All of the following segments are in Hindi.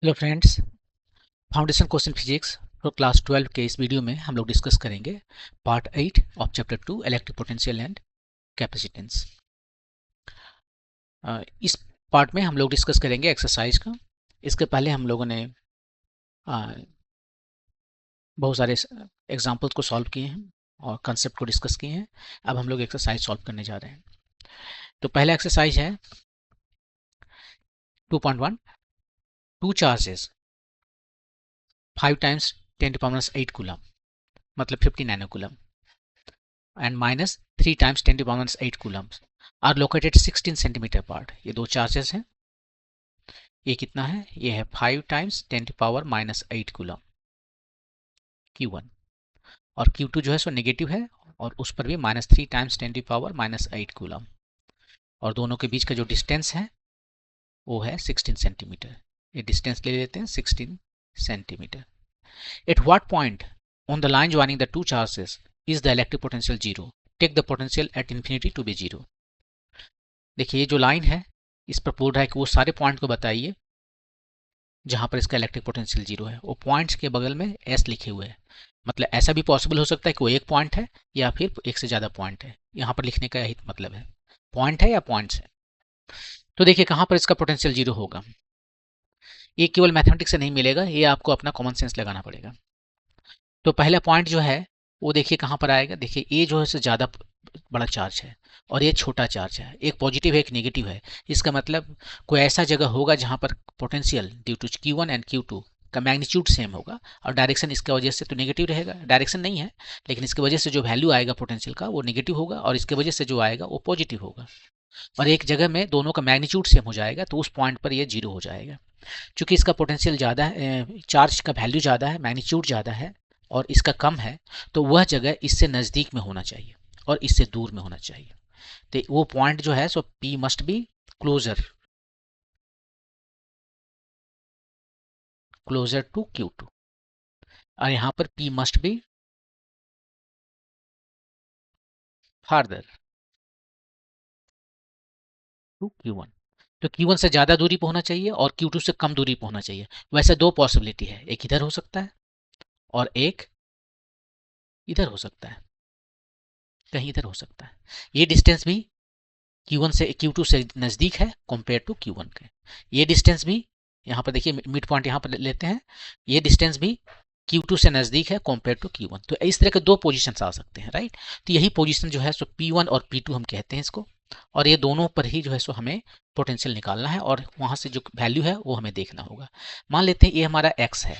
Hello friends, foundation question physics for class 12 के इस वीडियो में हम लोग डिस्कस करेंगे part 8 of chapter 2 electric potential and capacitance. इस पार्ट में हम लोग डिस्कस करेंगे एक्सरसाइज का। इसके पहले हम लोगों ने बहुत सारे एग्जाम्पल्स को सॉल्व किए हैं और कंसेप्ट को डिस्कस किए हैं। अब हम लोग एक्सरसाइज सॉल्व करने जा रहे हैं। तो पहला एक्सरसाइज है 2.1, टू चार्जेस 5 टाइम्स 10⁻⁸ कूलम, मतलब 50 nano coulomb, and minus 3 times 10⁻⁸ coulombs are located 16 centimetre apart। ये दो चार्जेस हैं। ये कितना है? ये है 5 टाइम्स 10⁻⁸ कूलम Q1, और Q2 जो है सो नेगेटिव है और उस पर भी -3 टाइम्स 10⁻⁸ कूलम, और दोनों के बीच का जो डिस्टेंस है वो है 16 सेंटीमीटर। ये डिस्टेंस ले लेते हैं 16 centimetre. At what point on the line joining the two charges is the electric potential zero? Take the potential at infinity to be zero. देखिए, ये जो लाइन है इस पर बोल रहा है कि वो सारे पॉइंट को बताइए जहां पर इसका इलेक्ट्रिक पोटेंशियल जीरो है। वो पॉइंट्स के बगल में एस लिखे हुए हैं। मतलब ऐसा भी पॉसिबल हो सकता है कि वो एक पॉइंट है या फिर एक से ज्यादा पॉइंट है। यहाँ पर लिखने का यही मतलब है, पॉइंट है या पॉइंट्स है। तो देखिए कहां पर इसका पोटेंशियल जीरो होगा। ये केवल मैथमेटिक्स से नहीं मिलेगा, ये आपको अपना कॉमन सेंस लगाना पड़ेगा। तो पहला पॉइंट जो है वो देखिए कहां पर आएगा। देखिए ये जो है से ज्यादा बड़ा चार्ज है और ये छोटा चार्ज है। एक पॉजिटिव है, एक नेगेटिव है। इसका मतलब कोई ऐसा जगह होगा जहां पर potential due to Q1 and Q2 का मैग्नीट्यूड सेम होगा और डायरेक्शन इसके वजह से तो नेगेटिव रहेगा। डायरेक्शन नहीं है लेकिन इसकी वजह से जो वैल्यू आएगा पोटेंशियल का वो नेगेटिव होगा और इसके वजह से जो आएगा वो पॉजिटिव होगा। और एक जगह में दोनों का मैग्नीट्यूड सेम हो जाएगा तो उस पॉइंट पर ये जीरो हो जाएगा। चूंकि इसका पोटेंशियल ज़्यादा है, चार्ज का वैल्यू ज़्यादा है, मैग्नीट्यूड ज़्यादा है और इसका कम है, तो वह जगह इससे नज़दीक में होना चाहिए और इससे दूर में होना चाहिए। तो वो पॉइंट जो है सो P must be closer closer to Q2 और यहाँ पर P must be farther to Q1। तो Q1 से ज़्यादा दूरी पर होना चाहिए और Q2 से कम दूरी पर होना चाहिए। वैसे दो पॉसिबिलिटी है, एक इधर हो सकता है और एक इधर हो सकता है, कहीं इधर हो सकता है। ये डिस्टेंस भी Q1 से Q2 से नज़दीक है कंपेयर टू Q1 के। ये डिस्टेंस भी यहाँ पर देखिए मिड पॉइंट यहाँ पर लेते हैं, ये डिस्टेंस भी Q2 से नज़दीक है कंपेयर टू Q1। तो इस तरह के दो पोजीशन आ सकते हैं, राइट। तो यही पोजीशन जो है सो P1 और P2 हम कहते हैं इसको, और ये दोनों पर ही जो है सो हमें पोटेंशियल निकालना है और वहाँ से जो वैल्यू है वो हमें देखना होगा। मान लेते हैं ये हमारा x है,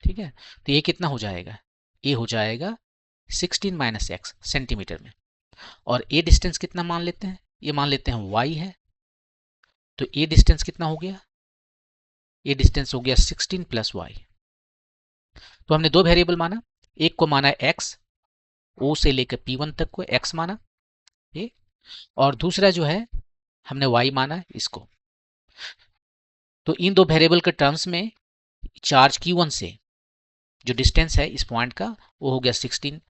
ठीक है। तो ये कितना हो जाएगा? ये हो जाएगा 16 - x सेंटीमीटर में। और ये डिस्टेंस कितना मान लेते हैं? ये मान लेते हैं y है। तो ये डिस्टेंस कितना हो गया? ये डिस्टेंस हो गया 16 + y। तो हमने दो वेरिएबल माना, एक को माना x, o से लेकर P1 तक को x माना ये, और दूसरा जो है हमने y माना इसको। तो इन दो वेरिएबल के टर्म्स में चार्ज Q1 से जो डिस्टेंस है इस पॉइंट का वो हो गया 16।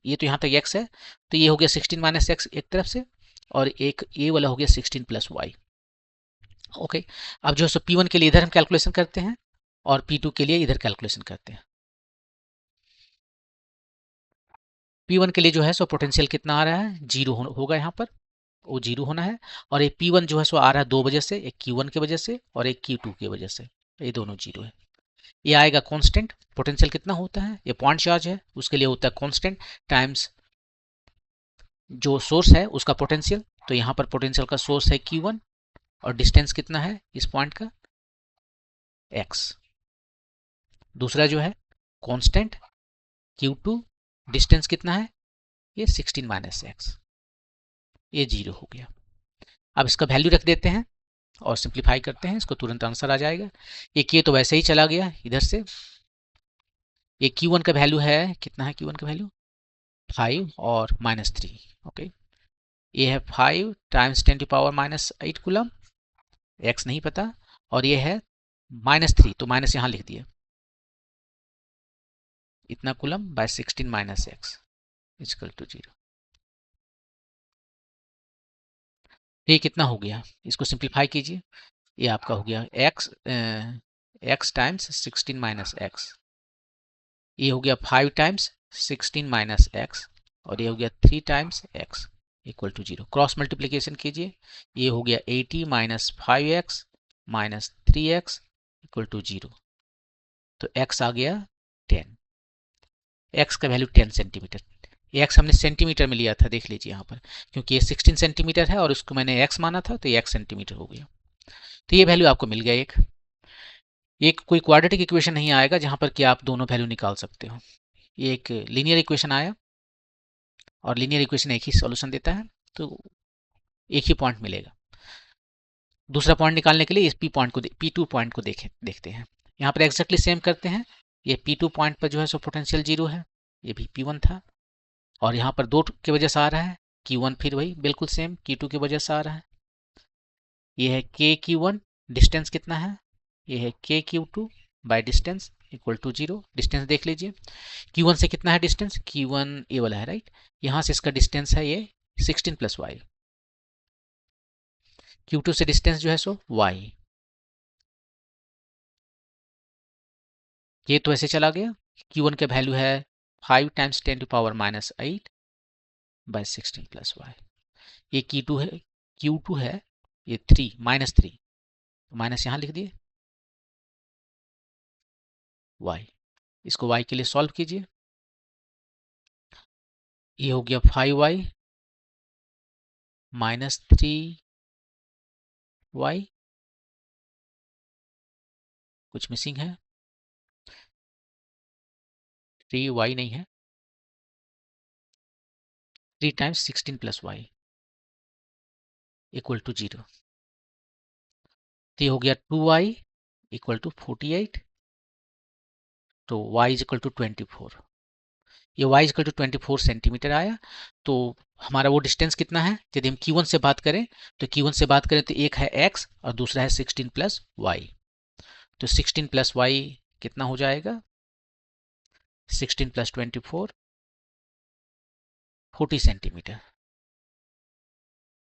ये तो यहाँ तक x है, तो ये हो गया 16 - x एक तरफ से, और एक ये वाला हो गया 16 + y। ओके। अब जो है सो P1 के लिए इधर हम कैलकुलेशन करते हैं और P2 के लिए इधर कैलकुलेशन करते हैं। P1 के लिए जो है सो पोटेंशियल कितना आ रहा है? जीरो होगा यहाँ पर, वो जीरो होना है। और एक P1 जो है सो आ रहा है दो वजह से, एक Q1 की वजह से और एक Q2 की वजह से, ये दोनों जीरो है। ये आएगा कांस्टेंट। पोटेंशियल कितना होता है? ये पॉइंट चार्ज है उसके लिए होता है कांस्टेंट टाइम्स जो सोर्स है उसका पोटेंशियल। तो यहाँ पर पोटेंशियल का सोर्स है Q1 और डिस्टेंस कितना है इस पॉइंट का? x। दूसरा जो है कांस्टेंट Q2, डिस्टेंस कितना है? ये 16 - x। ये जीरो हो गया। अब इसका वैल्यू रख देते हैं और सिंप्लीफाई करते हैं, इसको तुरंत आंसर आ जाएगा। एक ये तो वैसे ही चला गया इधर से। ये Q1 का वैल्यू है कितना है? Q1 का वैल्यू 5 और -3। ओके, ये है 5 टाइम्स 10⁻⁸ कूलम, x नहीं पता, और ये है -3 तो माइनस यहाँ लिख दिया, इतना coulomb by 16 - x equal to 0। ये कितना हो गया, इसको सिंप्लीफाई कीजिए, ये आपका हो गया x टाइम्स 16 माइनस एक्स, ये हो गया 5 टाइम्स 16 माइनस एक्स, और ये हो गया 3 times x equal to 0। Cross multiplication कीजिए, ये हो गया 80 minus 5x minus 3x equal to 0, तो x आ गया 10, x का वैल्यू 10 सेंटीमीटर। ये x हमने सेंटीमीटर में लिया था, देख लीजिए यहाँ पर, क्योंकि ये 16 सेंटीमीटर है और उसको मैंने x माना था, तो ये x सेंटीमीटर हो गया। तो ये वैल्यू आपको मिल गया। एक कोई क्वाड्रेटिक इक्वेशन नहीं आएगा जहां पर कि आप दोनों वैल्यू निकाल सकते हो। ये एक लीनियर इक्वेशन आया, और लीनियर इक्वेशन एक ही सॉल्यूशन देता है, तो एक ही पॉइंट मिलेगा। दूसरा पॉइंट निकालने के लिए इस P2 पॉइंट को देखते हैं। यहाँ पर एक्जैक्टली सेम करते हैं। ये P2 पॉइंट पर जो है सो पोटेंशियल 0 है, ये भी P1 था, और यहाँ पर 2 की वजह से आ रहा है Q1, फिर वही बिल्कुल सेम Q2 की वजह से आ रहा है। ये है KQ1, डिस्टेंस कितना है, ये है KQ2 by distance equal to 0। Distance देख लीजिए, Q1 से कितना है डिस्टेंस, Q1 ये वाला है राइट, यहाँ से इसका डिस्टेंस है ये 16 प्लस y। Q2 से डिस्टेंस जो है सो y, ये तो ऐसे चला गया। Q1 का वैल्यू है 5 times 10 to power minus 8 by 16 plus y। ये Q2 है ये 3 माइनस 3, माइनस यहाँ लिख दिए y, इसको y के लिए सॉल्व कीजिए, ये हो गया 5y माइनस 3y, कुछ मिसिंग है, 3y नहीं है, 3 times 16 plus y equal to 0। तो ये हो गया 2y इक्वल टू 48, तो y इज इक्वल टू 24। ये y इक्वल टू 24 सेंटीमीटर आया। तो हमारा वो डिस्टेंस कितना है, यदि हम Q1 से बात करें तो Q1 से बात करें तो एक है x और दूसरा है 16 प्लस वाई। तो 16 प्लस वाई कितना हो जाएगा, 16 प्लस 24 40 सेंटीमीटर।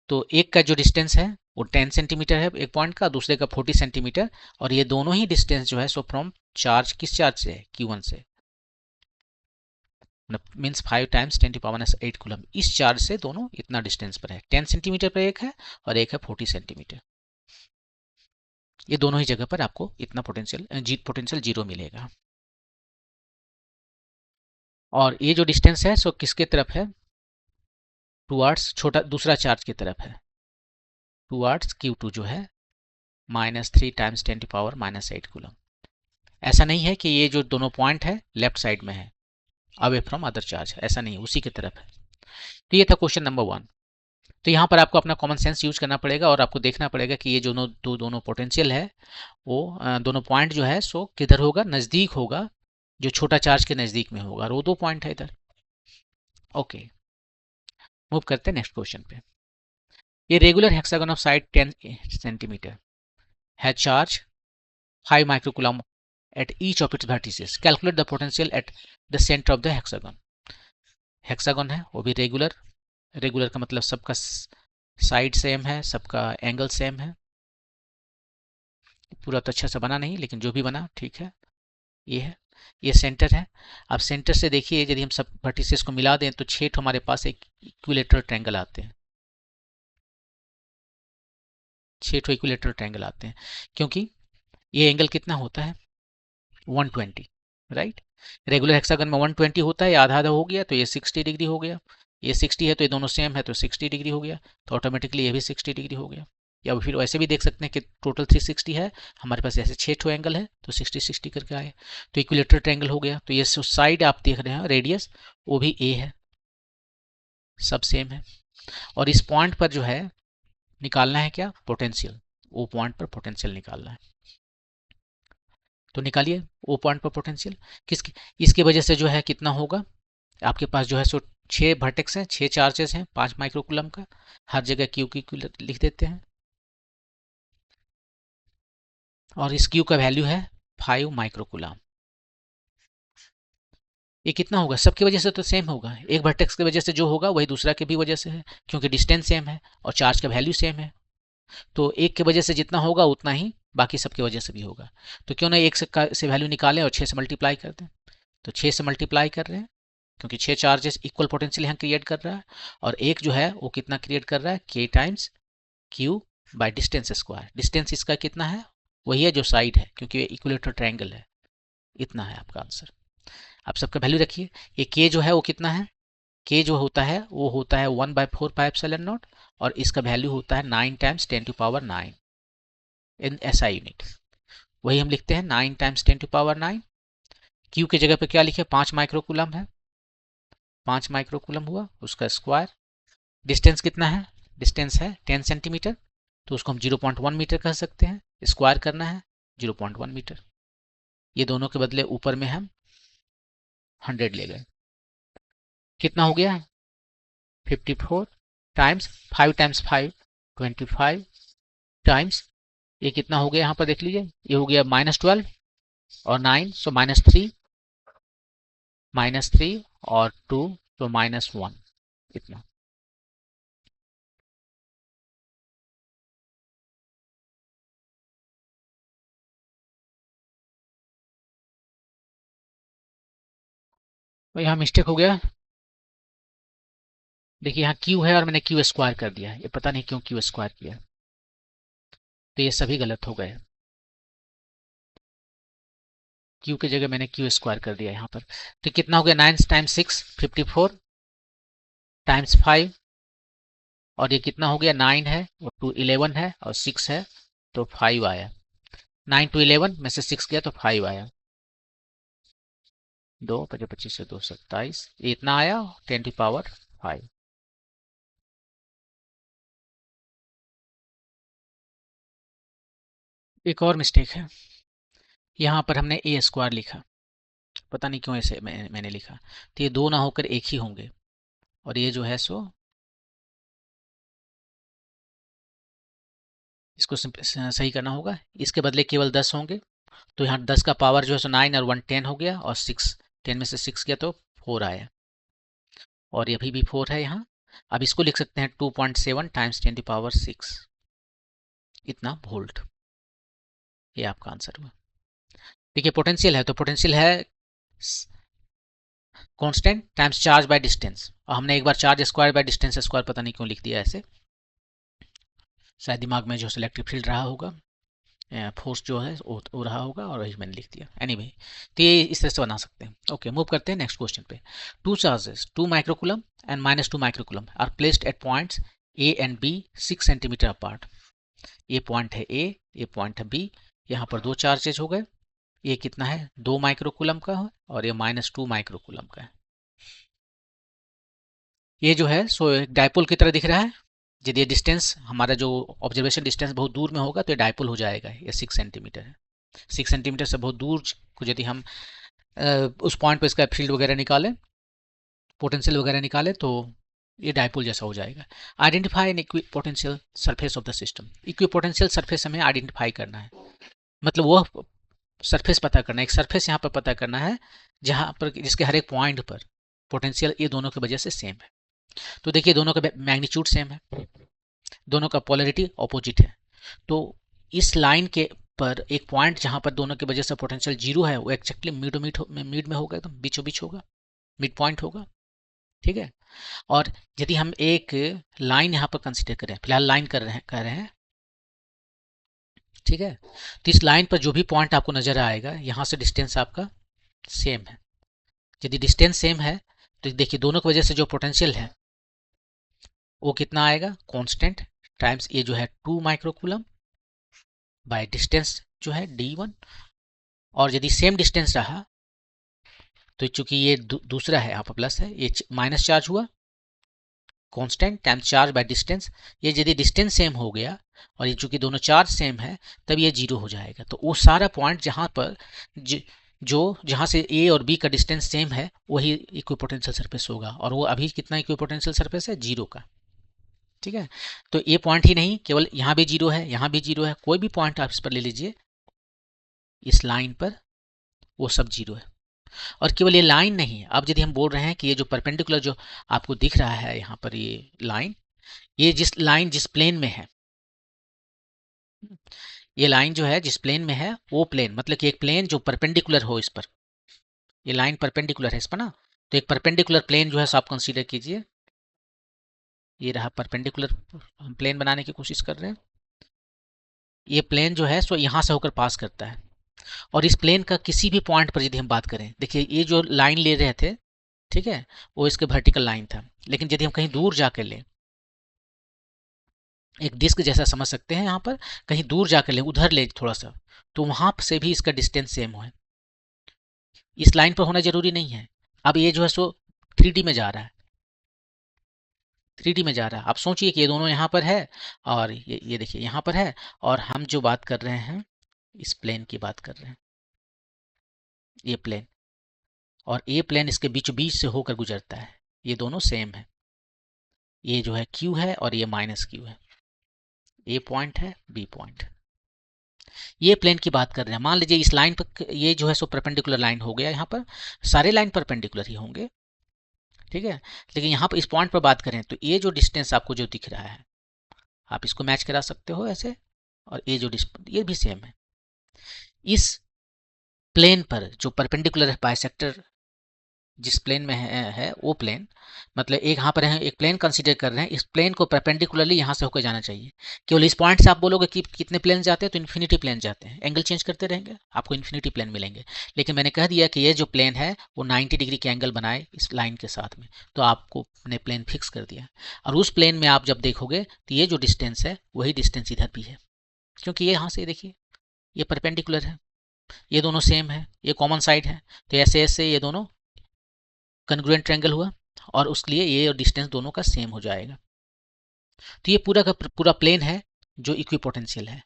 तो एक का जो डिस्टेंस है वो 10 सेंटीमीटर है एक पॉइंट का, दूसरे का 40 सेंटीमीटर, और ये दोनों ही डिस्टेंस जो है सो फ्रॉम चार्ज, किस चार्ज से है, Q1 से, means 5 times 10 to power 8 coulomb, इस चार्ज से दोनों इतना डिस्टेंस पर है। 10 सेंटीमीटर पर एक है और एक है 40 सेंटीमीटर। ये दोनों ही जगह पर आपको इतना पोटेंशियल 0 मिलेगा। और ये जो डिस्टेंस है सो किसके तरफ है, टुवार्ड्स छोटा दूसरा चार्ज की तरफ है, टुवार्ड्स Q2 जो है minus 3 times 10 to power minus 8 coulomb. ऐसा नहीं है कि ये जो दोनों पॉइंट है लेफ्ट साइड में है, अवे फ्रॉम अदर चार्ज, ऐसा नहीं है, उसी की तरफ है। तो ये था क्वेश्चन नंबर 1। तो यहाँ पर आपको अपना कॉमन सेंस यूज करना पड़ेगा और आपको देखना पड़ेगा कि ये जो दोनों पोटेंशियल है वो दोनों पॉइंट जो है सो किधर होगा, नज़दीक होगा, जो छोटा चार्ज के नज़दीक में होगा, और वो 2 पॉइंट है इधर। ओके, मूव करते हैं नेक्स्ट क्वेश्चन पे। ये regular hexagon of side 10 centimetre है charge 5 microcoulomb at each of its vertices. Calculate the potential at the center of the hexagon. Hexagon है वो भी रेगुलर, रेगुलर का मतलब सबका साइड सेम है, सबका एंगल सेम है। पूरा तो अच्छा सा बना नहीं, लेकिन जो भी बना ठीक है। ये है, ये सेंटर है। अब सेंटर से देखिए यदि हम सब वर्टिसेस को मिला दें तो 6 हमारे पास एक इक्विलेटरल ट्रायंगल आते हैं, 6 इक्विलेटरल ट्रायंगल आते हैं, क्योंकि ये एंगल कितना होता है 120, राइट। रेगुलर हेक्सागन में 120 होता है, आधा आधा हो गया तो ये 60 डिग्री हो गया, ये 60 है तो ये दोनों सेम है तो 60 डिग्री हो गया, तो ऑटोमेटिकली ये भी 60 डिग्री हो गया। या फिर वैसे भी देख सकते हैं कि टोटल 360 है, हमारे पास ऐसे 6 एंगल है तो 60-60 करके आए, तो इक्विलेटरल ट्रायंगल हो गया। तो ये साइड आप देख रहे हैं रेडियस वो भी ए है, सब सेम है। और इस पॉइंट पर जो है निकालना है क्या, पोटेंशियल, वो पॉइंट पर पोटेंशियल निकालना है। तो निकालिए वो पॉइंट पर पोटेंशियल, किसकी, इसकी वजह से जो है कितना होगा, आपके पास जो है सो 6 वर्टेक्स हैं, 6 चार्जेस हैं 5 माइक्रोकूलम का, हर जगह क्यू लिख देते हैं, और इस क्यू का वैल्यू है 5 माइक्रोकूलम। ये कितना होगा, सबकी वजह से तो सेम होगा, एक वर्टेक्स की वजह से जो होगा वही दूसरा के भी वजह से है, क्योंकि डिस्टेंस सेम है और चार्ज का वैल्यू सेम है। तो एक की वजह से जितना होगा उतना ही बाकी सबकी वजह से भी होगा। तो क्यों ना एक से वैल्यू निकालें और 6 से मल्टीप्लाई कर दें। तो 6 से मल्टीप्लाई कर रहे हैं क्योंकि 6 चार्जेस इक्वल पोटेंशियल यहाँ क्रिएट कर रहा है, और एक जो है वो कितना क्रिएट कर रहा है, k times Q by distance square. Distance इसका कितना है, वही है जो साइड है, क्योंकि ये इक्विलेटरल ट्रायंगल है। इतना है आपका आंसर। आप सबका वैल्यू रखिए। ये k जो है वो कितना है, k जो होता है वो होता है 1/4 पाई एप्सिलॉन नॉट, और इसका वैल्यू होता है 9 टाइम्स 10⁻⁹ इन SI यूनिट। वही हम लिखते हैं 9 टाइम्स 10⁻⁹। Q की जगह पे क्या लिखे, 5 माइक्रोकूलम है, 5 माइक्रोकूलम हुआ, उसका स्क्वायर। डिस्टेंस कितना है, डिस्टेंस है 10 सेंटीमीटर, तो उसको हम 0.1 मीटर कह सकते हैं। स्क्वायर करना है 0.1 मीटर। ये दोनों के बदले ऊपर में हम 100 ले गए। कितना हो गया, 54 टाइम्स 5 टाइम्स 5 25 टाइम्स ये कितना हो गया, यहाँ पर देख लीजिए, ये हो गया -12 और 9, सो -3 और 2 तो -1, इतना। तो यहाँ मिस्टेक हो गया, देखिए यहाँ Q है और मैंने Q स्क्वायर कर दिया है, ये पता नहीं क्यों Q स्क्वायर किया, तो ये सभी गलत हो गए। Q की जगह मैंने Q स्क्वायर कर दिया यहाँ पर। तो कितना हो गया, 9 टाइम्स 6 54 टाइम्स 5, और ये कितना हो गया, 9 है और 2 11 है और 6 है तो 5 आया। 9 to 11 में से 6 गया तो 5 आया। 2 5 25 से 2 27, ये इतना आया 10⁵। एक और मिस्टेक है, यहाँ पर हमने a स्क्वायर लिखा, पता नहीं क्यों ऐसे मैंने लिखा, तो ये दो ना होकर एक ही होंगे, और ये जो है सो इसको सही करना होगा। इसके बदले केवल 10 होंगे, तो यहाँ 10 का पावर जो है सो 9 और 1 10 हो गया, और 6 10 में से 6 गया तो 4 आया, और ये अभी भी 4 है यहाँ। अब इसको लिख सकते हैं 2.7 टाइम्स 10⁶, इतना वोल्ट। ये आपका आंसर हुआ। देखिए पोटेंशियल है, तो पोटेंशियल है constant times charge by distance, और हमने एक बार charge square by distance square पता नहीं क्यों लिख दिया ऐसे, शायद दिमाग में जो इलेक्ट्रिक फील्ड रहा होगा, फोर्स जो है वो रहा होगा, और वही मैंने लिख दिया। एनीवे तो ये इस तरह से बना सकते हैं। ओके, मूव करते हैं नेक्स्ट क्वेश्चन पे। 2 charges 2 microcoulomb and -2 microcoulomb are placed at points A and B 6 centimetre apart. ये पॉइंट है A, ये पॉइंट है B, यहाँ पर दो चार्जेज हो गए। ये कितना है, 2 माइक्रोकूलम का है और ये -2 माइक्रोकूलम का है। ये जो है सो एक डायपोल की तरह दिख रहा है। यदि ये डिस्टेंस हमारा जो ऑब्जर्वेशन डिस्टेंस बहुत दूर में होगा तो ये डायपोल हो जाएगा। ये 6 सेंटीमीटर है। 6 सेंटीमीटर से बहुत दूर को यदि हम उस पॉइंट पर इसका फील्ड वगैरह निकालें, पोटेंशियल वगैरह निकालें, तो ये डायपोल जैसा हो जाएगा। Identify N equi potential surface of the system. Equi potential surface हमें आइडेंटिफाई करना है, मतलब वो सरफेस पता करना है, एक सरफेस यहाँ पर पता करना है जहाँ पर जिसके हर एक पॉइंट पर पोटेंशियल ये दोनों की वजह से सेम है। तो देखिए दोनों का मैग्नीट्यूड सेम है, दोनों का पोलरिटी ऑपोजिट है। तो इस लाइन के पर एक पॉइंट जहां पर दोनों की वजह से पोटेंशियल 0 है, वो एक्जैक्टली मिड में होगा, एकदम बीचों बीच होगा, मिड पॉइंट होगा। ठीक है, और यदि हम एक लाइन यहाँ पर कंसिडर करें, फिलहाल लाइन कर रहे हैं, ठीक है, तो इस लाइन पर जो भी पॉइंट आपको नजर आएगा, यहाँ से डिस्टेंस आपका सेम है। यदि डिस्टेंस सेम है तो देखिए दोनों की वजह से जो पोटेंशियल है वो कितना आएगा, कांस्टेंट टाइम्स ये जो है 2 माइक्रोकूलम बाय डिस्टेंस जो है d1, और यदि सेम डिस्टेंस रहा तो चूंकि ये दूसरा है यहाँ पर प्लस है, ये माइनस चार्ज हुआ, constant times charge by distance. ये यदि डिस्टेंस सेम हो गया और ये चूंकि दोनों चार्ज सेम है तब ये 0 हो जाएगा। तो वो सारा पॉइंट जहाँ पर जहाँ से A और B का डिस्टेंस सेम है वही इक्विपोटेंशियल सरफेस होगा, और वो अभी कितना इक्विपोटेंशियल सरफेस है, 0 का। ठीक है, तो ये पॉइंट ही नहीं, केवल यहाँ भी 0 है, यहाँ भी 0 है, कोई भी पॉइंट आप इस पर ले लीजिए, इस लाइन पर वो सब 0 है। और केवल ये लाइन नहीं है, अब यदि हम बोल रहे हैं कि ये जो परपेंडिकुलर जो आपको दिख रहा है यहाँ पर ये लाइन, ये जिस प्लेन में है, ये लाइन जो है जिस प्लेन में है वो प्लेन, मतलब कि एक प्लेन जो परपेंडिकुलर हो इस पर, ये लाइन परपेंडिकुलर है इस पर ना, तो एक परपेंडिकुलर प्लेन जो है सो आप कंसीडर कीजिए, ये रहा परपेंडिकुलर, हम प्लेन बनाने की कोशिश कर रहे हैं। ये प्लेन जो है सो यहाँ से होकर पास करता है, और इस प्लेन का किसी भी पॉइंट पर यदि हम बात करें, देखिए ये जो लाइन ले रहे थे, ठीक है, वो इसके वर्टिकल लाइन था, लेकिन यदि हम कहीं दूर जाकर लें, एक डिस्क जैसा समझ सकते हैं यहाँ पर, कहीं दूर जाकर लें, उधर ले थोड़ा सा, तो वहां से भी इसका डिस्टेंस सेम है, इस लाइन पर होना जरूरी नहीं है। अब ये जो है सो 3D में जा रहा है, 3D में जा रहा है। आप सोचिए कि ये दोनों यहाँ पर है, और ये देखिए यहाँ पर है, और हम जो बात कर रहे हैं इस प्लेन की बात कर रहे हैं, ये प्लेन, और ये प्लेन इसके बीचों बीच से होकर गुजरता है, ये दोनों सेम है, ये जो है Q है और ये माइनस Q है, A पॉइंट है, B पॉइंट, ये प्लेन की बात कर रहे हैं। मान लीजिए इस लाइन पर ये जो है सो परपेंडिकुलर लाइन हो गया, यहाँ पर सारे लाइन परपेंडिकुलर ही होंगे, ठीक है, लेकिन यहाँ पर इस पॉइंट पर बात करें तो ये जो डिस्टेंस आपको जो दिख रहा है, आप इसको मैच करा सकते हो ऐसे, और ये जो ये भी सेम है। इस प्लेन पर जो परपेंडिकुलर है, बाइसेक्टर जिस प्लेन में है वो प्लेन, मतलब एक यहाँ पर है, एक प्लेन कंसीडर कर रहे हैं, इस प्लेन को परपेंडिकुलरली यहाँ से होकर जाना चाहिए। केवल इस पॉइंट से आप बोलोगे कि कितने प्लेन जाते हैं, तो इन्फिनिटी प्लेन जाते हैं, एंगल चेंज करते रहेंगे आपको इन्फिनिटी प्लेन मिलेंगे। लेकिन मैंने कह दिया कि ये जो प्लेन है वो 90 डिग्री के एंगल बनाए इस लाइन के साथ में, तो आपको अपने प्लेन फिक्स कर दिया। और उस प्लेन में आप जब देखोगे तो ये जो डिस्टेंस है वही डिस्टेंस इधर भी है, क्योंकि ये यहाँ से देखिए ये परपेंडिकुलर है, ये दोनों सेम है, ये कॉमन साइड है, तो ऐसे ऐसे ये दोनों कन्ग्रुएंट ट्रायंगल हुआ, और उसके लिए ये डिस्टेंस दोनों का सेम हो जाएगा। तो ये पूरा का पूरा प्लेन है जो इक्विपोटेंशियल है,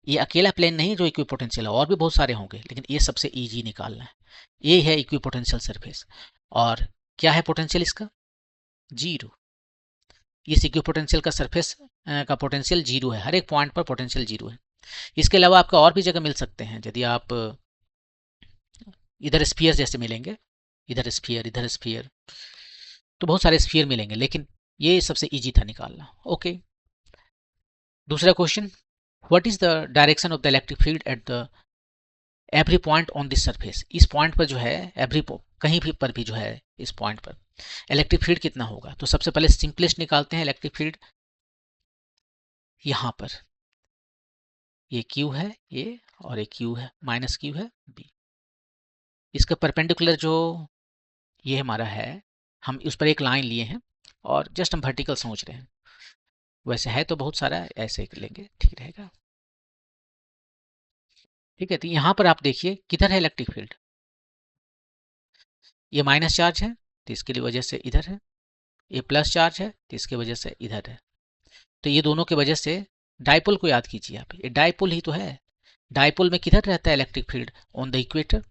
ये अकेला प्लेन नहीं जो इक्विपोटेंशियल है, और भी बहुत सारे होंगे, लेकिन ये सबसे इजी निकालना है। ये है इक्विपोटेंशियल सरफेस, और क्या है पोटेंशियल इसका, जीरो। इस इक्विपोटेंशियल का सरफेस का पोटेंशियल जीरो है, हर एक पॉइंट पर पोटेंशियल जीरो है। इसके अलावा आपको और भी जगह मिल सकते हैं, यदि आप इधर स्फीयर जैसे मिलेंगे, इधर स्फीयर, तो बहुत सारे स्फीयर मिलेंगे, लेकिन ये सबसे इजी था निकालना। ओके, दूसरा question, what is the direction of the electric field at the every point on this surface. इस पॉइंट पर जो है एवरी कहीं भी पर भी जो है इस पॉइंट पर इलेक्ट्रिक फील्ड कितना होगा। तो सबसे पहले सिंपलेस्ट निकालते हैं इलेक्ट्रिक फील्ड, यहाँ पर ये Q है ये, और ये Q है माइनस Q है B, इसका परपेंडिकुलर जो ये हमारा है, हम उस पर एक लाइन लिए हैं और जस्ट हम वर्टिकल सोच रहे हैं, वैसे है तो बहुत सारा ऐसे लेंगे, ठीक रहेगा। ठीक है, तो यहाँ पर आप देखिए किधर है इलेक्ट्रिक फील्ड, ये माइनस चार्ज है तो इसके लिए वजह से इधर है, ये प्लस चार्ज है तो इसके वजह से इधर है, तो ये दोनों के वजह से डाइपोल को याद कीजिए आप, ये डाइपोल ही तो है। डाइपोल में किधर रहता है electric field, on the equator,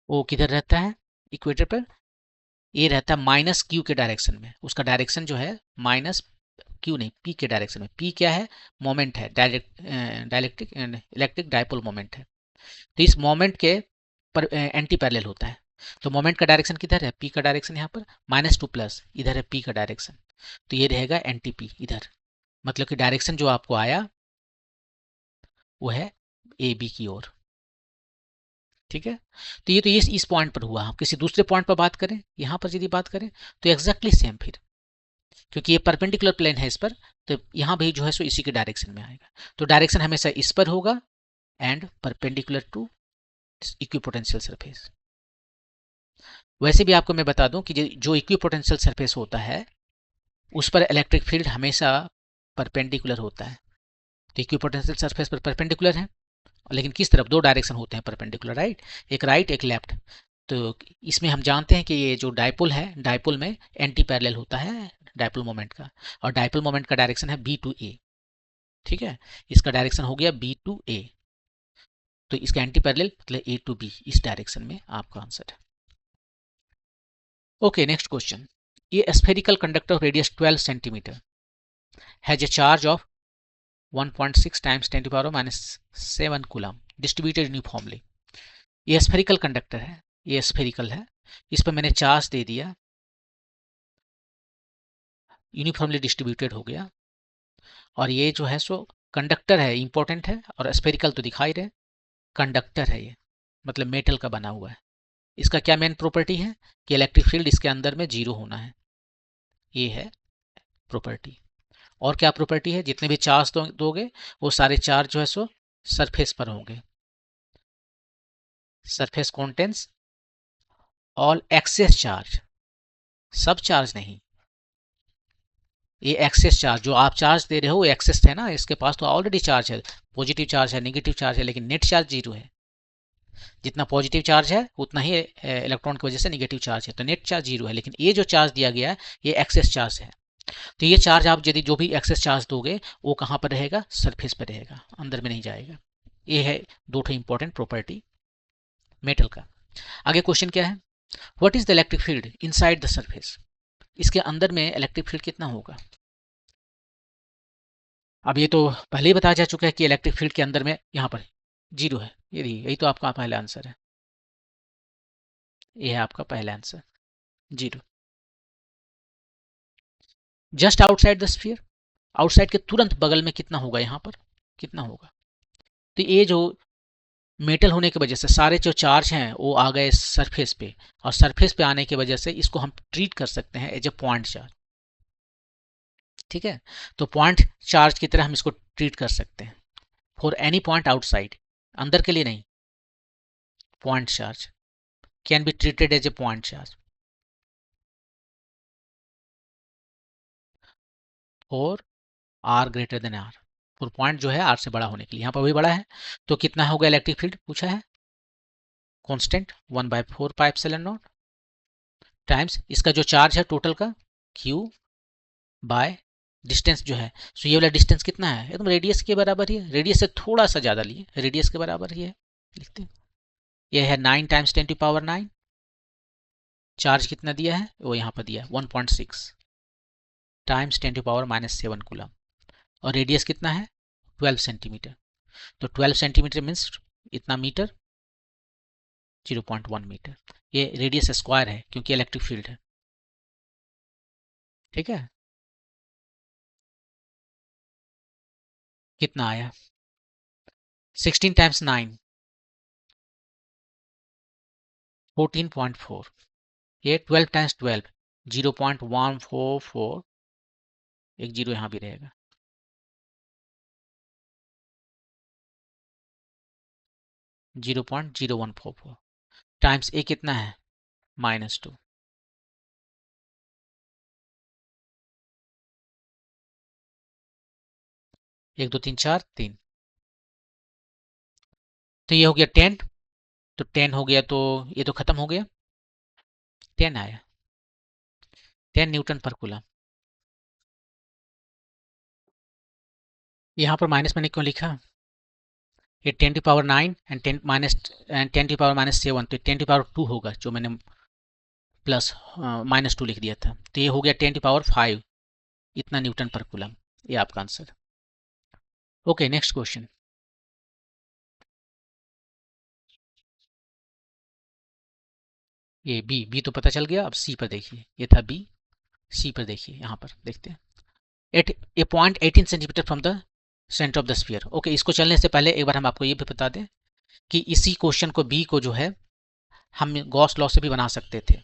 वो किधर रहता है इक्वेटर पर, ये रहता है माइनस क्यू के डायरेक्शन में, उसका डायरेक्शन जो है माइनस क्यू नहीं पी के डायरेक्शन में। पी क्या है, मोमेंट है, डायलेक्ट्रिक इलेक्ट्रिक डाइपोल मोमेंट है, तो इस मोमेंट के पर एंटी पैरेलल होता है। तो मोमेंट का डायरेक्शन किधर है, पी का डायरेक्शन यहाँ पर -2 प्लस, इधर है पी का डायरेक्शन, तो ये रहेगा एंटी पी इधर, मतलब कि डायरेक्शन जो आपको आया वो है ए बी की ओर। ठीक है, तो ये तो इस पॉइंट पर हुआ। हम किसी दूसरे पॉइंट पर बात करें, यहाँ पर यदि बात करें तो एग्जैक्टली सेम, फिर क्योंकि ये परपेंडिकुलर प्लेन है इस पर, तो यहाँ भी जो है सो इसी के डायरेक्शन में आएगा, तो डायरेक्शन हमेशा इस पर होगा and perpendicular to equipotential surface. वैसे भी आपको मैं बता दूं कि जो इक्विपोटेंशियल सरफेस होता है उस पर इलेक्ट्रिक फील्ड हमेशा परपेंडिकुलर होता है, तो इक्विपोटेंशियल सरफेस पर परपेंडिकुलर है, लेकिन किस तरफ, दो डायरेक्शन होते हैं परपेंडिकुलर, राइट एक लेफ्ट। तो इसमें हम जानते हैं कि ये जो डाइपोल है, डाइपोल में एंटी पैरेलल होता है डाइपोल मोमेंट का, और डाइपोल मोमेंट का डायरेक्शन है बी टू ए। ठीक है, इसका डायरेक्शन हो गया बी टू ए, तो इसका एंटी पैरेलल मतलब ए टू बी, इस डायरेक्शन में आपका आंसर है। ओके, नेक्स्ट क्वेश्चन, ये spherical conductor of radius 12 centimetre has a charge of 1.6 times 10⁻⁻7 coulomb distributed uniformly. ये स्फेरिकल कंडक्टर है, ये स्फेरिकल है, इस पर मैंने चार्ज दे दिया, यूनिफॉर्मली डिस्ट्रीब्यूटेड हो गया। और ये जो है सो कंडक्टर है, इंपॉर्टेंट है, और स्फेरिकल तो दिखाई रहे, कंडक्टर है ये, मतलब मेटल का बना हुआ है। इसका क्या मेन प्रॉपर्टी है कि इलेक्ट्रिक फील्ड इसके अंदर में जीरो होना है, ये है प्रॉपर्टी। और क्या प्रॉपर्टी है, जितने भी चार्ज दोगे वो सारे चार्ज जो है सो सरफेस पर होंगे। Surface contains all excess charge, सब चार्ज नहीं, ये एक्सेस चार्ज जो आप चार्ज दे रहे हो वो एक्सेस है ना, इसके पास तो ऑलरेडी चार्ज है, पॉजिटिव चार्ज है, नेगेटिव चार्ज है, लेकिन नेट चार्ज जीरो है। जितना पॉजिटिव चार्ज है उतना ही इलेक्ट्रॉन की वजह से नेगेटिव चार्ज है, तो नेट चार्ज जीरो है। लेकिन ये जो चार्ज दिया गया है ये एक्सेस चार्ज है। तो ये चार्ज आप यदि जो भी एक्सेस चार्ज दोगे वो कहाँ पर रहेगा, सरफेस पर रहेगा, अंदर में नहीं जाएगा। ये है दो इंपॉर्टेंट प्रॉपर्टी मेटल का। आगे क्वेश्चन क्या है, what is the electric field inside the surface. इसके अंदर में इलेक्ट्रिक फील्ड कितना होगा। अब ये तो पहले ही बताया जा चुका है कि इलेक्ट्रिक फील्ड के अंदर में यहाँ पर जीरो है, यही तो आपका पहला आंसर है, ये है आपका पहला answer, zero. Just outside the sphere, outside के तुरंत बगल में कितना होगा, यहाँ पर कितना होगा। तो ये जो मेटल होने की वजह से सारे जो चार्ज हैं वो आ गए सरफेस पे, और सरफेस पे आने की वजह से इसको हम ट्रीट कर सकते हैं एज ए पॉइंट चार्ज। ठीक है, तो पॉइंट चार्ज की तरह हम इसको ट्रीट कर सकते हैं फॉर एनी पॉइंट आउटसाइड, अंदर के लिए नहीं। Point charge can be treated as a point charge और आर ग्रेटर देन आर, और पॉइंट जो है आर से बड़ा होने के लिए, यहाँ पर भी बड़ा है। तो कितना होगा इलेक्ट्रिक फील्ड पूछा है, कांस्टेंट 1/4πε0 टाइम्स इसका जो चार्ज है टोटल का Q बाय डिस्टेंस जो है, सो ये वाला डिस्टेंस कितना है, एकदम रेडियस के बराबर ही है, रेडियस से थोड़ा सा ज़्यादा लिए, रेडियस के बराबर ही है, लिखते हैं। ये है 9 टाइम्स 10⁻⁹। चार्ज कितना दिया है वो यहाँ पर दिया है 1.6 टाइम्स 10⁻⁻7 कूलम, और रेडियस कितना है 12 सेंटीमीटर। तो 12 सेंटीमीटर मीन्स इतना मीटर, 0.1 मीटर। ये रेडियस स्क्वायर है क्योंकि इलेक्ट्रिक फील्ड है। ठीक है, कितना आया 16 टाइम्स 9 14.4, ये 12 टाइम्स 12 0.144, एक जीरो यहाँ भी रहेगा, 0.0144 टाइम्स ए कितना है -2, 1 2 3 4 3, तो ये हो गया 10, तो 10 हो गया तो ये तो खत्म हो गया, 10 आया, 10 न्यूटन पर कूलम। यहाँ पर माइनस मैंने क्यों लिखा, ये 10⁻9 एंड 10 माइनस एंड 10⁻⁻7, तो 10⁻2 होगा, जो मैंने प्लस -2 लिख दिया था, तो ये हो गया 10⁻5 इतना न्यूटन पर कूलम, ये आपका आंसर। Okay, next question. ये बी तो पता चल गया, अब सी पर देखिए, ये था बी, सी पर देखिए, यहाँ पर देखते हैं। At a point 18 centimetre from the centre of the sphere. Okay, इसको चलने से पहले एक बार हम आपको ये भी बता दें कि इसी क्वेश्चन को बी को जो है हम गॉस लॉ से भी बना सकते थे,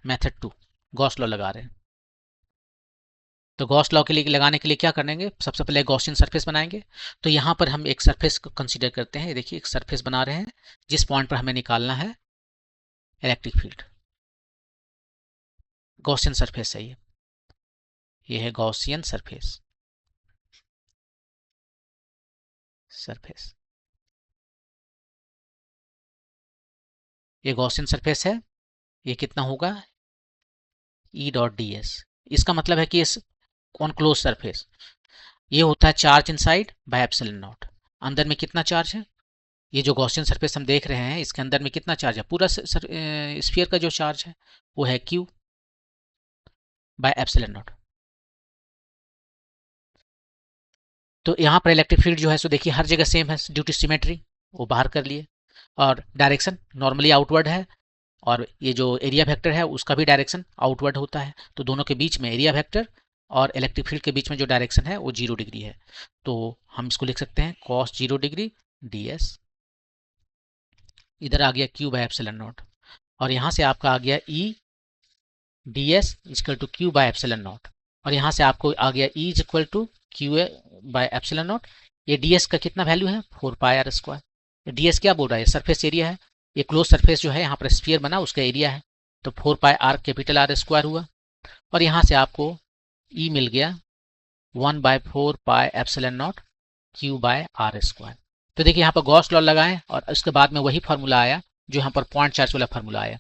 मेथड 2, गॉस लॉ लगा रहे हैं। तो गॉस लॉ के लिए लगाने के लिए क्या करेंगे, सबसे पहले गॉसियन सरफेस बनाएंगे। तो यहाँ पर हम एक सरफेस को कंसीडर करते हैं, देखिए एक सरफेस बना रहे हैं जिस पॉइंट पर हमें निकालना है इलेक्ट्रिक फील्ड, गॉसियन सरफेस है ये है गॉसियन सरफेस, सरफेस ये गॉसियन सरफेस है, ये कितना होगा E.ds। इसका मतलब है कि इस ऑन क्लोज सरफेस ये होता है charge inside bye epsilon not, अंदर में कितना चार्ज है, ये जो गॉसियन सरफेस हम देख रहे हैं इसके अंदर में कितना चार्ज है, पूरा स्फीयर का जो चार्ज है वो है Q बाय एप्सिलॉन नॉट। तो यहाँ पर इलेक्ट्रिक फील्ड जो है सो देखिए हर जगह सेम है ड्यू टू सिमेट्री, वो बाहर कर लिए। और डायरेक्शन नॉर्मली आउटवर्ड है, और ये जो एरिया वेक्टर है उसका भी डायरेक्शन आउटवर्ड होता है। तो दोनों के बीच में एरिया वेक्टर और इलेक्ट्रिक फील्ड के बीच में जो डायरेक्शन है वो 0 डिग्री है। तो हम इसको लिख सकते हैं cos 0 डिग्री ds। इधर आ गया q बाय एप्सिलॉन नॉट, और यहाँ से आपका आ गया E ds equal to q by epsilon naught, और यहाँ से आपको आ गया E equal to q by epsilon naught. ये ds का कितना वैल्यू है 4 पाई r स्क्वायर। ds क्या बोल रहा है, सरफेस एरिया है, ये क्लोज सरफेस जो है यहाँ पर स्फीयर बना उसका एरिया है। तो 4 pi r capital R square हुआ, और यहाँ से आपको E मिल गया 1/4 pi epsilon naught q by r square. तो देखिए यहाँ पर गॉस लॉ लगाएं और उसके बाद में वही फार्मूला आया जो यहाँ पर पॉइंट चार्ज वाला फार्मूला आया।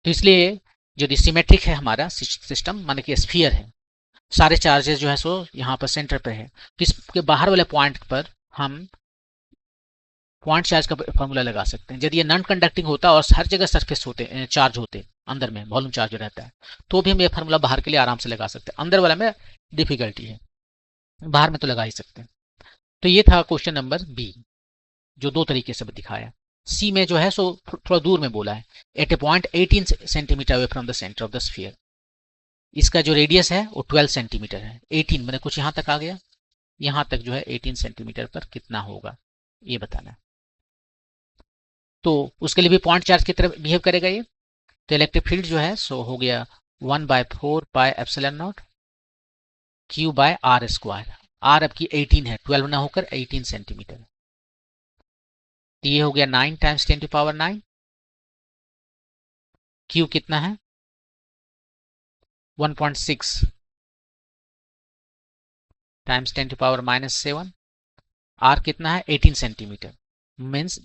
तो इसलिए जो सिमेट्रिक है हमारा सिस्टम, माने कि स्फीयर है, सारे चार्जेस जो है सो यहाँ पर सेंटर पे है। तो इसके बाहर वाले पॉइंट पर हम पॉइंट चार्ज का फॉर्मूला लगा सकते हैं। यदि ये नॉन कंडक्टिंग होता और हर जगह सरफेस होते चार्ज होते अंदर में वॉल्यूम चार्ज रहता है, तो भी हम ये फार्मूला बाहर के लिए आराम से लगा सकते हैं। अंदर वाला में डिफिकल्टी है, बाहर में तो लगा ही सकते हैं। तो ये था क्वेश्चन नंबर बी, जो दो तरीके से दिखाया। सी में जो है सो थोड़ा दूर में बोला है, at a point 18 centimetre away from the centre of the sphere. इसका जो रेडियस है वो 12 सेंटीमीटर है। 18 मैंने कुछ यहाँ तक आ गया, यहाँ तक जो है 18 सेंटीमीटर पर कितना होगा ये बताना है। तो उसके लिए भी पॉइंट चार्ज की तरह बिहेव करेगा ये। तो इलेक्ट्रिक फील्ड जो है सो हो गया 1/4 pi epsilon naught q by r square. r अब की 18 है, 12 ना होकर 18 सेंटीमीटर। तो ये हो गया 9 टाइम्स 10 टू पावर 9। q कितना है 1.6 टाइम्स 10 टू पावर -7। r कितना है 18 सेंटीमीटर, मीन्स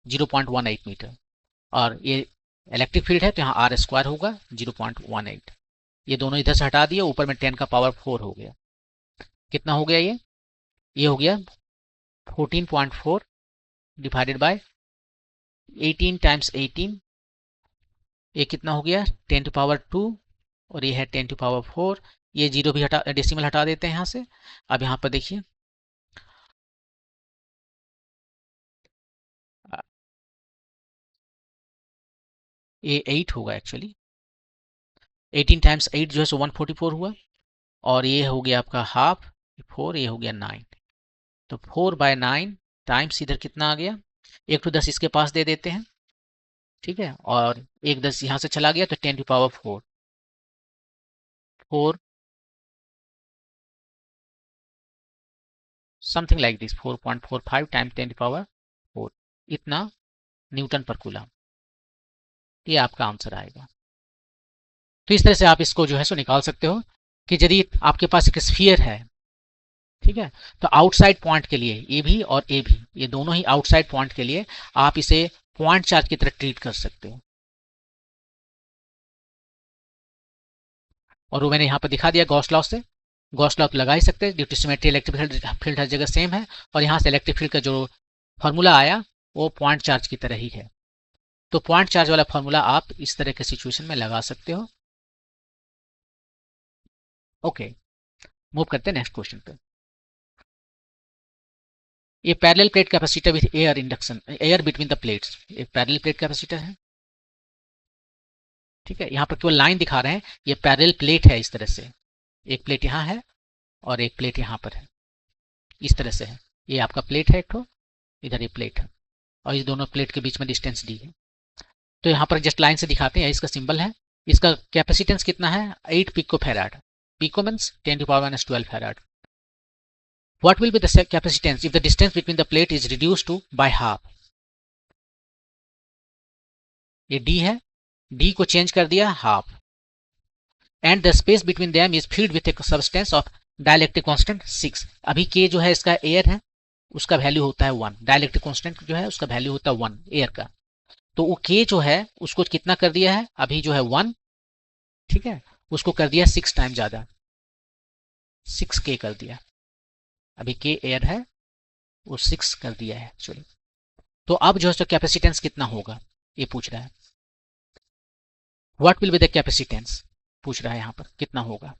0.18 मीटर। और ये इलेक्ट्रिक फील्ड है तो यहाँ r स्क्वायर होगा 0.18। ये दोनों इधर से हटा दिए, ऊपर में 10 का पावर 4 हो गया। कितना हो गया ये हो गया 14.4 डिवाइडेड बाय 18 टाइम्स 18। ये कितना हो गया 10 टू पावर 2, और ये है 10 टू पावर 4। ये जीरो भी हटा, डेसिमल हटा देते हैं यहाँ से। अब यहाँ पर देखिए ये 8 होगा एक्चुअली। 18 टाइम्स 8 जो है सो 144 हुआ, और ये हो गया आपका हाफ 4, ये हो गया 9। तो 4/9 टाइम्स इधर कितना आ गया, 1 to 10 इसके पास दे देते हैं, ठीक है, और 1 10 यहाँ से चला गया तो 10 to power 4 something like this 4.45 times 10 to power 4, इतना न्यूटन पर कूलम। ये आपका आंसर आएगा। तो इस तरह से आप इसको जो है सो निकाल सकते हो कि यदि आपके पास एक स्फीयर है, ठीक है, तो आउटसाइड पॉइंट के लिए ए भी और ए भी, ये दोनों ही आउटसाइड पॉइंट के लिए आप इसे पॉइंट चार्ज की तरह ट्रीट कर सकते हो। और वो मैंने यहाँ पर दिखा दिया गॉस लॉ से। गॉस लॉ लगा ही सकते हैं, due to symmetry electric field हर जगह सेम है, और यहाँ से इलेक्ट्रिक फील्ड का जो फॉर्मूला आया वो पॉइंट चार्ज की तरह ही है। तो पॉइंट चार्ज वाला फॉर्मूला आप इस तरह के सिचुएशन में लगा सकते हो। ओके, मूव करते हैं नेक्स्ट क्वेश्चन पे। ये parallel plate capacitor with air induction, air between the plates, एक पैरेलल प्लेट कैपेसिटर है, ठीक है। यहाँ पर केवल लाइन दिखा रहे हैं, ये पैरेलल प्लेट है इस तरह से, एक प्लेट यहाँ है और एक प्लेट यहाँ पर है, इस तरह से है। ये आपका प्लेट है एक तो, इधर ये प्लेट है, और इस दोनों प्लेट के बीच में डिस्टेंस डी है। तो यहाँ पर जस्ट लाइन से दिखाते हैं, इसका सिंबल है। इसका कैपेसिटेंस कितना है 8 pico farad. Pico means 10 to power -12 farad. What will be the capacitance if the distance between the plate is reduced to by half? ये D है, D को चेंज कर दिया half, and the space between them is field with A substance of dielectric constant 6। अभी K जो है इसका एयर है, उसका वैल्यू होता है 1, डाइलेक्ट्रिक कांस्टेंट जो है उसका वैल्यू होता है 1 एयर का। तो वो K जो है उसको कितना कर दिया है, अभी जो है 1, ठीक है, उसको कर दिया 6 टाइम ज्यादा, 6K कर दिया। अभी K एयर है, वो 6 कर दिया है एक्चुअली। तो अब जो है कैपेसिटेंस कितना होगा ये पूछ रहा है। What will be the capacitance पूछ रहा है यहाँ पर, कितना होगा।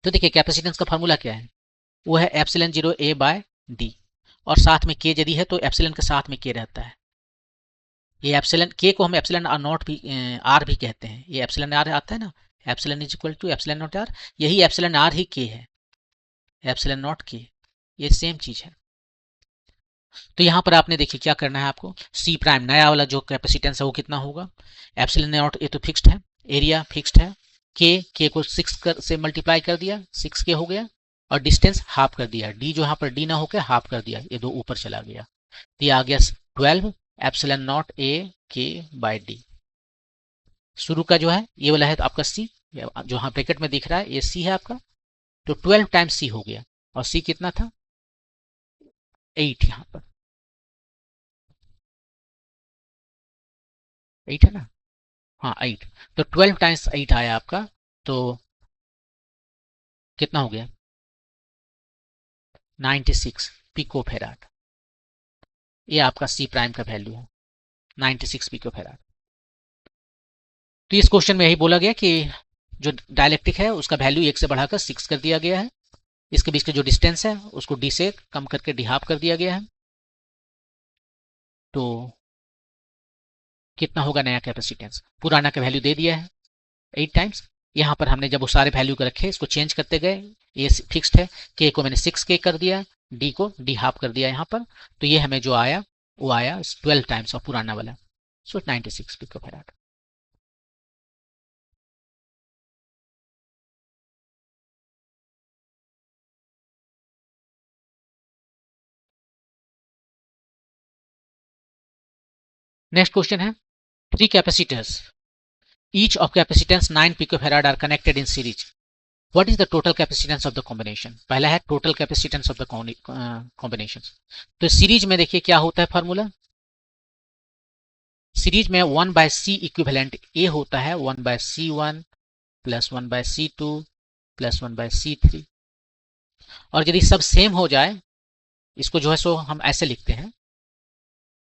तो देखिए कैपेसिटेंस का फॉर्मूला क्या है, वो है एप्सिलॉन 0 a बाय डी, और साथ में k यदि है तो एप्सिलॉन के साथ में k रहता है। ये एप्सिलॉन k को हम एप्सिलॉन आर नॉट भी आर भी कहते हैं। ये एप्सिलॉन आर आता है ना, epsilon is equal to epsilon naught R, यही एप्सिलॉन आर ही k है, एप्सिलॉन नॉट k, ये सेम चीज है। तो यहाँ पर आपने देखिए क्या करना है आपको, सी प्राइम नया वाला जो कैपेसिटेंस है वो कितना होगा, एप्सिलॉन नॉट ये तो फिक्स्ड है, एरिया फिक्स्ड है, के को 6 से मल्टीप्लाई कर दिया, 6k हो गया, और डिस्टेंस हाफ कर दिया, डी जो यहाँ पर डी ना होकर हाफ कर दिया, ये दो ऊपर चला गया, तो ये आ गया 12 एप्सिलॉन नॉट ए के बाय डी। शुरू का जो है ये वाला है तो आपका सी, जो यहाँ ब्रैकेट में दिख रहा है ये सी है आपका, तो 12 टाइम्स सी हो गया, और सी कितना था 8, यहाँ पर 8 है ना, हाँ 8, तो 12 टाइम्स 8 आया आपका, तो कितना हो गया 96 पिको फेराड, ये आपका सी प्राइम का वैल्यू है 96 पिको फेराड। तो इस क्वेश्चन में यही बोला गया कि जो डायलेक्ट्रिक है उसका वैल्यू 1 से बढ़ाकर 6 कर दिया गया है, इसके बीच का जो डिस्टेंस है उसको डी से कम करके डी हाफ कर दिया गया है, तो कितना होगा नया कैपेसिटेंस, पुराना का वैल्यू दे दिया है 8 टाइम्स। यहाँ पर हमने जब वो सारे वैल्यू को रखे इसको चेंज करते गए, ये फिक्स्ड है, के को मैंने 6k कर दिया, डी को डी हाफ कर दिया यहाँ पर, तो ये हमें जो आया वो आया 12 टाइम्स और पुराना वाला, सो 96 पिकोफैराड। नेक्स्ट क्वेश्चन है, 3 capacitors each of capacitance 9 picofarad are connected in series, what is the total capacitance of the combination। पहला है total capacitance of the combinations। तो सीरीज में देखिए क्या होता है फार्मूला, सीरीज में 1 बाय सी इक्विवेलेंट ए होता है 1 by C1 plus 1 by C2 plus 1 by C3, और यदि सब सेम हो जाए इसको जो है सो हम ऐसे लिखते हैं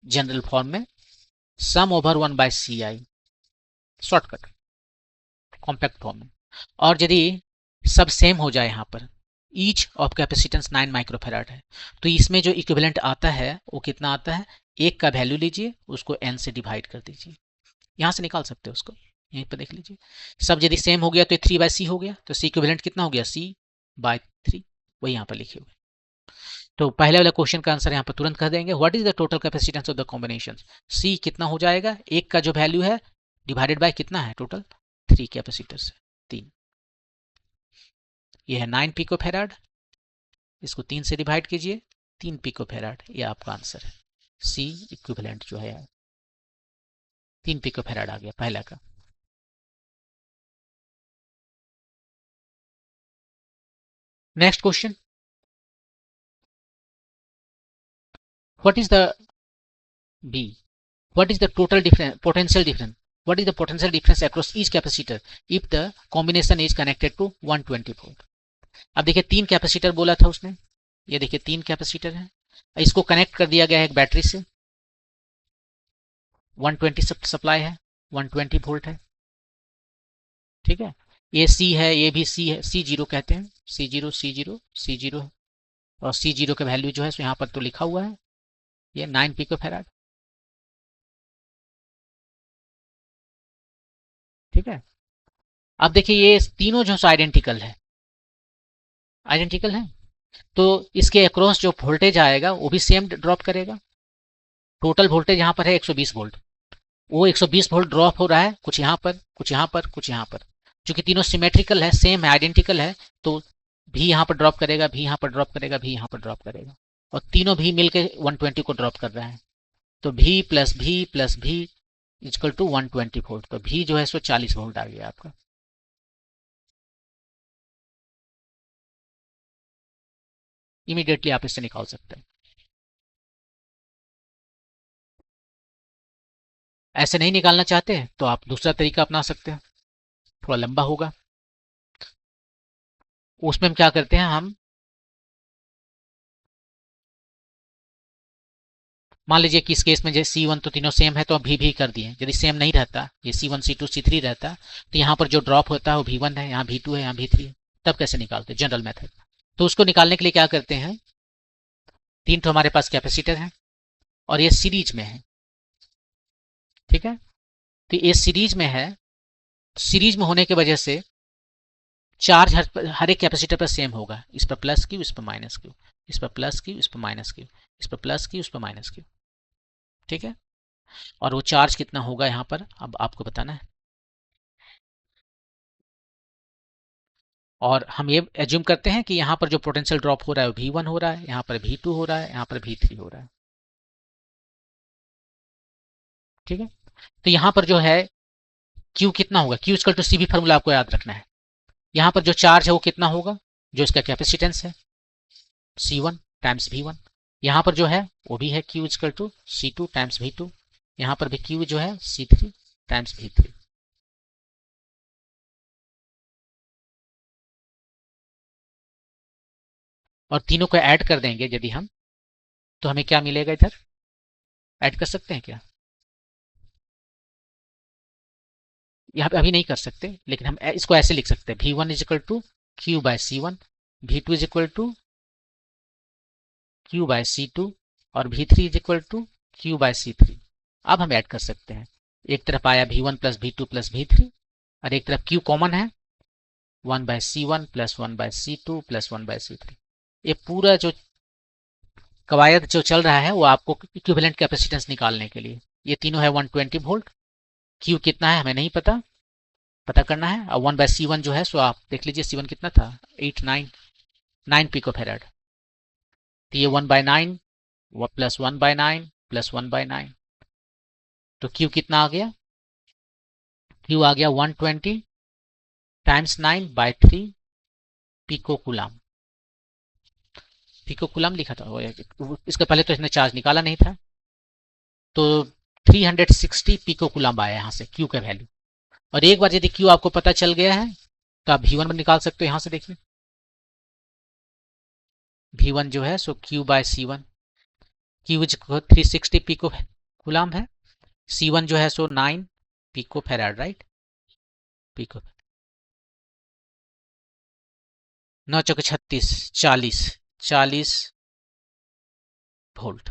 जनरल फॉर्म में, sum over 1 by CI, shortcut compact form में। और यदि सब सेम हो जाए यहाँ पर, ईच ऑफ कैपेसिटेंस 9 माइक्रोफेराड है, तो इसमें जो इक्विवेलेंट आता है वो कितना आता है, एक का वैल्यू लीजिए उसको n से डिवाइड कर दीजिए, यहाँ से निकाल सकते हो उसको, यहीं पर देख लीजिए, सब यदि सेम हो गया तो 3 बाय सी हो गया, तो सी इक्विवेलेंट कितना हो गया C बाय 3, वही यहाँ पर लिखे हुए। तो पहले वाला क्वेश्चन का आंसर यहाँ पर तुरंत कर देंगे, what is the total capacitance of the combination, C कितना हो जाएगा, एक का जो वैल्यू है डिवाइडेड बाय कितना है टोटल 3 कैपेसिटर से 3, ये है 9 पिकोफेराड, इसको 3 से डिवाइड कीजिए 3 पिकोफेराड, ये आपका आंसर है, सी इक्विवेलेंट जो है 3 पिकोफेराड आ गया पहला का। Next question, what is the B, what is the total difference potential difference, what is the potential difference across each capacitor if the combination is connected to 120 volt। अब देखिए 3 कैपेसिटर बोला था उसने, ये देखिए 3 कैपेसिटर है, इसको कनेक्ट कर दिया गया है एक बैटरी से, 120 सप्लाई है, 120 वोल्ट है, ठीक है, ये सी है, ये भी सी है, C0 कहते हैं, C0 C0 C0 है, और C0 का वैल्यू जो है सो यहाँ पर तो लिखा हुआ है ये 9 पिकोफैराड, ठीक है। अब देखिए ये तीनों जो आइडेंटिकल है, आइडेंटिकल है, तो इसके अक्रॉस जो वोल्टेज आएगा वो भी सेम ड्रॉप करेगा, टोटल वोल्टेज यहाँ पर है 120 वोल्ट, वो 120 वोल्ट ड्रॉप हो रहा है, कुछ यहाँ पर कुछ यहाँ पर कुछ यहाँ पर, क्योंकि तीनों सिमेट्रिकल है, सेम है, आइडेंटिकल है, तो भी यहाँ पर ड्रॉप करेगा, भी यहाँ पर ड्रॉप करेगा, भी यहाँ पर ड्रॉप करेगा, और तीनों भी मिलकर 120 को ड्रॉप कर रहा है, तो V प्लस भी इक्वल टू 120 वोल्ट, तो भी जो है सो 40 वोल्ट आ गया आपका। इमीडिएटली आप इससे निकाल सकते हैं, ऐसे नहीं निकालना चाहते तो आप दूसरा तरीका अपना सकते हैं, थोड़ा लंबा होगा, उसमें हम क्या करते हैं, हम मान लीजिए कि इस केस में जैसे C1 तो तीनों सेम है तो हम भी कर दिए, यदि सेम नहीं रहता, ये C1 C2 C3 रहता, तो यहाँ पर जो ड्रॉप होता है वो V1 है, यहाँ V2 है, यहाँ V3 है, तब कैसे निकालते, जनरल मेथड। तो उसको निकालने के लिए क्या करते हैं, 3 तो हमारे पास कैपेसिटर है और ये सीरीज में है, ठीक है। तो ये सीरीज में है, सीरीज में होने की वजह से चार्ज हर एक कैपेसिटर पर सेम होगा, इस पर प्लस क्यू, इस पर माइनस क्यू, इस पर प्लस क्यू, इस पर माइनस क्यू, इस पर प्लस क्यू, इस पर माइनस क्यू, ठीक है। और वो चार्ज कितना होगा यहाँ पर अब आपको बताना है। और हम ये एज्यूम करते हैं कि यहाँ पर जो पोटेंशियल ड्रॉप हो रहा है वो V1 हो रहा है, यहाँ पर V2 हो रहा है, यहाँ पर V3 हो रहा है, ठीक है। तो यहाँ पर जो है Q कितना होगा, Q इक्वल टू सी भी फॉर्मूला आपको याद रखना है। यहाँ पर जो चार्ज है वो कितना होगा, जो इसका कैपेसिटेंस है C1 टाइम्स V1, यहाँ पर जो है वो भी है Q equal to C2 times V2, यहाँ पर भी Q जो है C3 टाइम्स V3। और तीनों को ऐड कर देंगे यदि हम, तो हमें क्या मिलेगा, इधर ऐड कर सकते हैं क्या, यहाँ पे अभी नहीं कर सकते, लेकिन हम इसको ऐसे लिख सकते हैं, V1 is equal to Q by C1, V2 is equal to Q by C2 और V3 is equal to Q by C3। अब हम ऐड कर सकते हैं, एक तरफ आया V1 plus V2 plus V3 और एक तरफ Q कॉमन है, 1 by C1 plus 1 by C2 plus 1 by C3। ये पूरा जो कवायद जो चल रहा है वो आपको इक्विवेलेंट कैपेसिटेंस निकालने के लिए, ये तीनों है 120 वोल्ट, Q कितना है हमें नहीं पता, पता करना है। और 1 बाय C1 जो है सो आप देख लीजिए, C1 कितना था, 9 पिको फेराड। तो ये 1/9 प्लस 1/9 प्लस 1/9, तो Q कितना आ गया, Q आ गया 120 times 9/3 pico coulomb. Pico coulomb लिखा था वो, इसका पहले तो इसने चार्ज निकाला नहीं था, तो 360 पिको कुलाम आया यहाँ से Q का वैल्यू। और एक बार यदि Q आपको पता चल गया है तो आप V1 में निकाल सकते हो, यहाँ से देखिए V1 जो है सो Q by C1, Q 360 pico coulomb है, C1 जो है सो 9 पिको फेराड, राइट, पिको 9 चौके 36, 40 वोल्ट।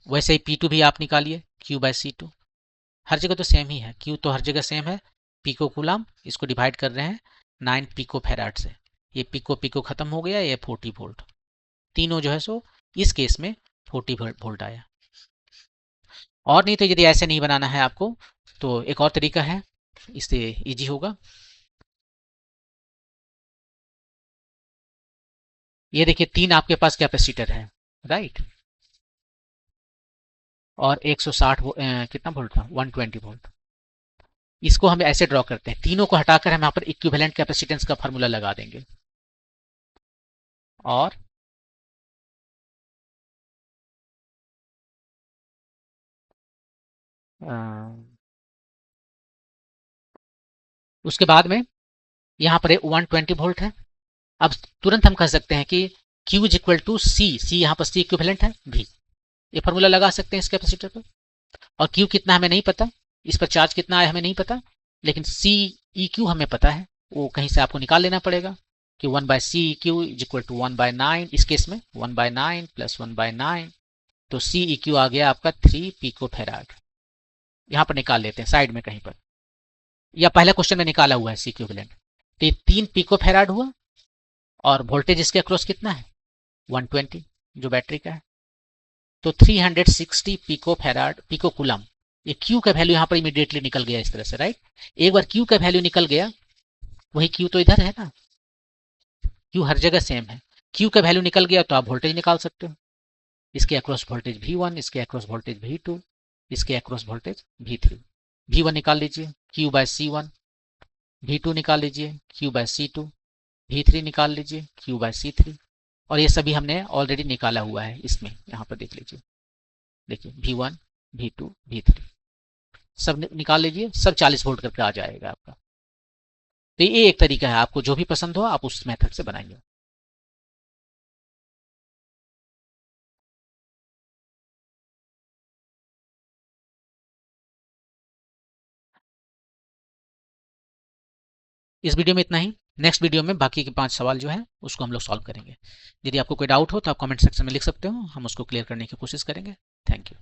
वैसे ही P2 भी आप निकालिए, Q बाय C2, हर जगह तो सेम ही है, Q तो हर जगह सेम है, पिको कुलाम, इसको डिवाइड कर रहे हैं 9 पिको फेराड से, ये पिको पिको खत्म हो गया, ये 40 वोल्ट, तीनों जो है सो इस केस में 40 वोल्ट आया। और नहीं तो यदि ऐसे नहीं बनाना है आपको तो एक और तरीका है, इससे इजी होगा। ये देखिए 3 आपके पास कैपेसिटर है, राइट, और 160 कितना वोल्ट था, 120 वोल्ट। इसको हम ऐसे ड्रॉ करते हैं, तीनों को हटाकर हम यहाँ पर इक्विवेलेंट कैपेसिटेंस का फॉर्मूला लगा देंगे। और उसके बाद में यहाँ पर 120 वोल्ट है। अब तुरंत हम कह सकते हैं कि Q इज इक्वल टू सी यहाँ पर सी इक्विवेलेंट है भी, ये फॉर्मूला लगा सकते हैं इस कैपेसिटर पर। और Q कितना हमें नहीं पता, इस पर चार्ज कितना है हमें नहीं पता, लेकिन सी ई क्यू हमें पता है, वो कहीं से आपको निकाल लेना पड़ेगा कि 1 by C E Q is equal to 1/9, इस केस में 1/9 प्लस 1/9, तो सी ई क्यू आ गया आपका 3 पिको फेराड। यहाँ पर निकाल लेते हैं साइड में कहीं पर, या पहला क्वेश्चन में निकाला हुआ है सी इक्विवेलेंट। तो ये 3 पिको फेराड हुआ और वोल्टेज इसके अक्रॉस कितना है, 120 जो बैटरी का है, तो 360 पिको फेराड पिको कुलम। ये Q का वैल्यू यहाँ पर इमीडिएटली निकल गया इस तरह से, राइट। एक बार Q का वैल्यू निकल गया, वही Q तो इधर है ना, Q हर जगह सेम है, Q का वैल्यू निकल गया तो आप वोल्टेज निकाल सकते हो, इसके अक्रॉस वोल्टेज V1, इसके अक्रॉस वोल्टेज V2, इसके अक्रॉस वोल्टेज V3। V1 निकाल लीजिए Q बाय C1, V2 निकाल लीजिए Q बाय C2, V3 निकाल लीजिए Q बाय C3। और ये सभी हमने ऑलरेडी निकाला हुआ है इसमें, यहाँ पर देख लीजिए, देखिए V1, V2, V3 सब निकाल लीजिए, सब 40 वोल्ट करके आ जाएगा आपका। तो ये एक तरीका है, आपको जो भी पसंद हो आप उस मेथड से बनाइए। इस वीडियो में इतना ही। नेक्स्ट वीडियो में बाकी के 5 सवाल जो है उसको हम लोग सॉल्व करेंगे। यदि आपको कोई डाउट हो तो आप कमेंट सेक्शन में लिख सकते हो, हम उसको क्लियर करने की कोशिश करेंगे। Thank you.